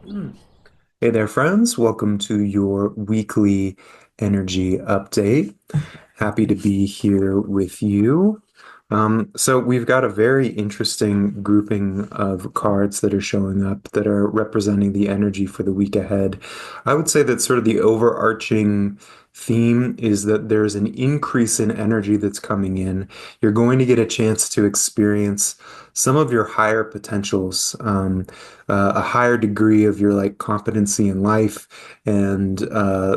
Mm. Hey there, friends. Welcome to your weekly energy update. Happy to be here with you. So we've got a very interesting grouping of cards that are showing up that are representing the energy for the week ahead. I would say that sort of the overarching theme is that there's an increase in energy that's coming in. You're going to get a chance to experience some of your higher potentials, a higher degree of your like competency in life, and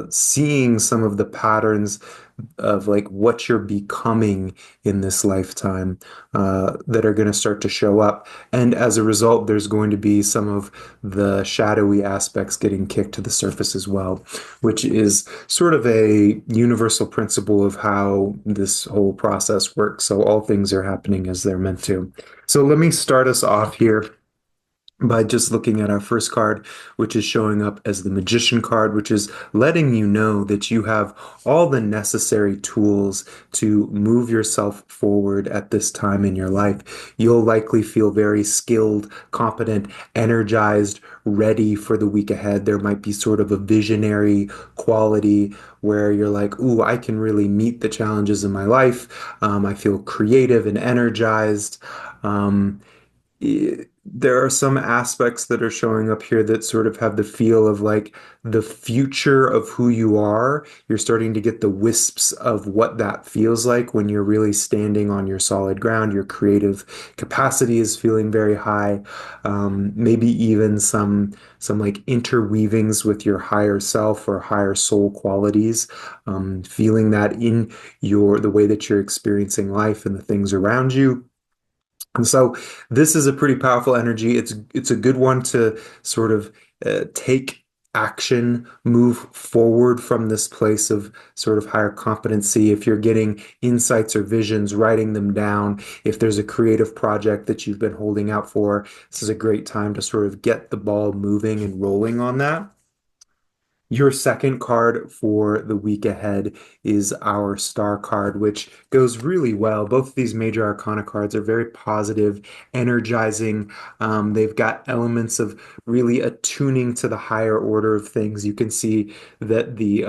seeing some of the patterns of like what you're becoming in this lifetime that are going to start to show up. And as a result, there's going to be some of the shadowy aspects getting kicked to the surface as well, which is sort of a universal principle of how this whole process works. So all things are happening as they're meant to. So let me start us off here by just looking at our first card, which is showing up as the Magician card, which is letting you know that you have all the necessary tools to move yourself forward at this time in your life. You'll likely feel very skilled, competent, energized, ready for the week ahead. There might be sort of a visionary quality where you're like, ooh, I can really meet the challenges in my life. I feel creative and energized. Um, there are some aspects that are showing up here that sort of have the feel of like the future of who you are. You're starting to get the wisps of what that feels like when you're really standing on your solid ground. Your creative capacity is feeling very high. Maybe even some like interweavings with your higher self or higher soul qualities. Feeling that in your the way that you're experiencing life and the things around you. And so this is a pretty powerful energy. It's a good one to sort of take action, move forward from this place of sort of higher competency. If you're getting insights or visions, writing them down. If there's a creative project that you've been holding out for, this is a great time to sort of get the ball moving and rolling on that. Your second card for the week ahead is our star card, which goes really well. Both of these major arcana cards are very positive, energizing. They've got elements of really attuning to the higher order of things. You can see that the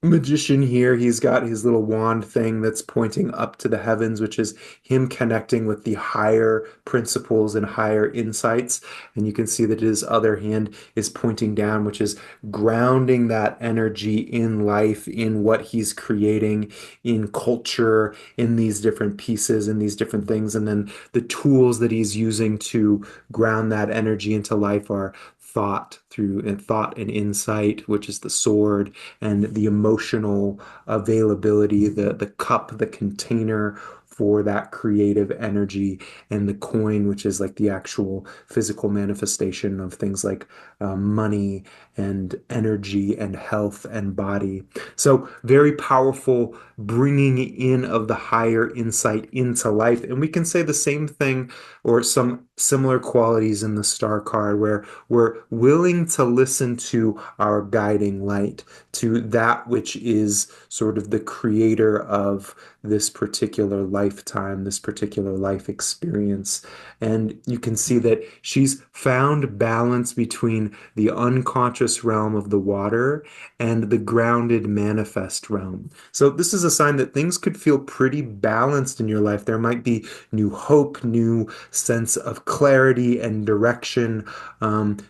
magician here, he's got his little wand thing that's pointing up to the heavens, which is him connecting with the higher principles and higher insights. And you can see that his other hand is pointing down, which is grounding that energy in life, in what he's creating, in culture, in these different pieces, in these different things. And then the tools that he's using to ground that energy into life are thought and insight, which is the sword, and the emotional availability, the cup, the container for that creative energy, and the coin, which is like the actual physical manifestation of things like money and energy and health and body. So very powerful bringing in of the higher insight into life. And we can say the same thing or some similar qualities in the star card where we're willing to listen to our guiding light, to that which is sort of the creator of this particular lifetime, this particular life experience. And you can see that she's found balance between the unconscious realm of the water and the grounded manifest realm. So this is a sign that things could feel pretty balanced in your life. There might be new hope, new sense of clarity and direction,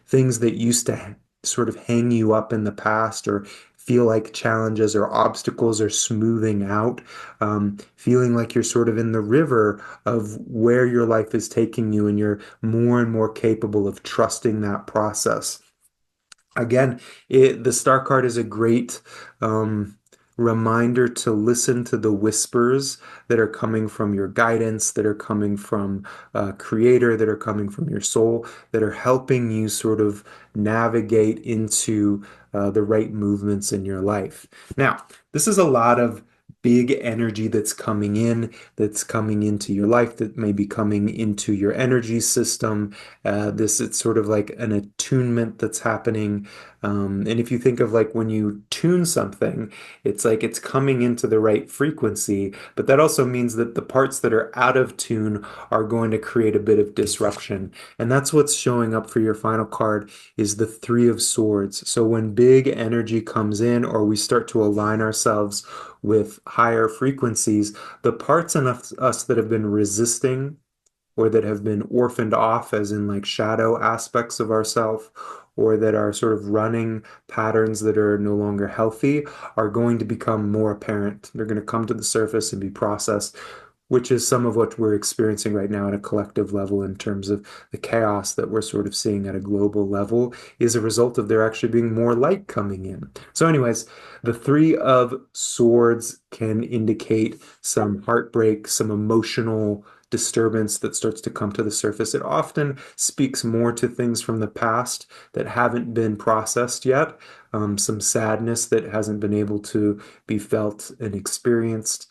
things that used to sort of hang you up in the past or feel like challenges or obstacles are smoothing out, feeling like you're sort of in the river of where your life is taking you, and you're more and more capable of trusting that process. Again, the star card is a great reminder to listen to the whispers that are coming from your guidance, that are coming from Creator, that are coming from your soul, that are helping you sort of navigate into the right movements in your life. Now, this is a lot of big energy that's coming into your life, that may be coming into your energy system. It's sort of like an attunement that's happening. And if you think of like when you tune something, it's like it's coming into the right frequency, but that also means that the parts that are out of tune are going to create a bit of disruption. And that's what's showing up for your final card is the Three of Swords. So when big energy comes in or we start to align ourselves with higher frequencies, the parts in us that have been resisting or that have been orphaned off, as in like shadow aspects of ourself, or that are sort of running patterns that are no longer healthy, are going to become more apparent. They're going to come to the surface and be processed, which is some of what we're experiencing right now at a collective level in terms of the chaos that we're sort of seeing at a global level is a result of there actually being more light coming in. So, anyways, the Three of Swords can indicate some heartbreak, some emotional disturbance that starts to come to the surface. It often speaks more to things from the past that haven't been processed yet, some sadness that hasn't been able to be felt and experienced.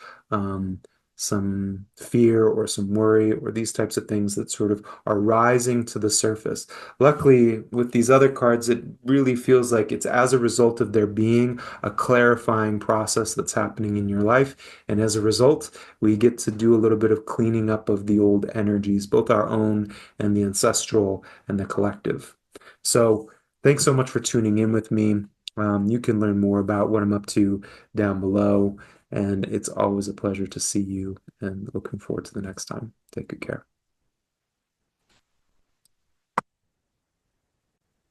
Some fear or some worry or these types of things that sort of are rising to the surface. Luckily, with these other cards, it really feels like it's as a result of there being a clarifying process that's happening in your life. And as a result, we get to do a little bit of cleaning up of the old energies, both our own and the ancestral and the collective. So, thanks so much for tuning in with me. You can learn more about what I'm up to down below. And it's always a pleasure to see you and looking forward to the next time. Take good care.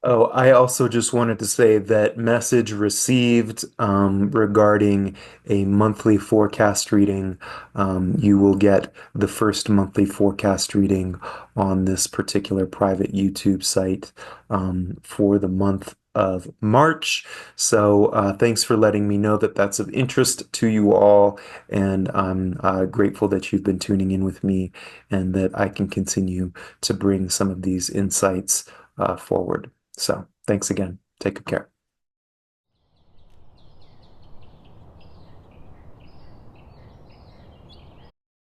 Oh, I also just wanted to say that message received regarding a monthly forecast reading. You will get the first monthly forecast reading on this particular private YouTube site for the month of March. So thanks for letting me know that that's of interest to you all. And I'm grateful that you've been tuning in with me and that I can continue to bring some of these insights forward. So thanks again. Take good care.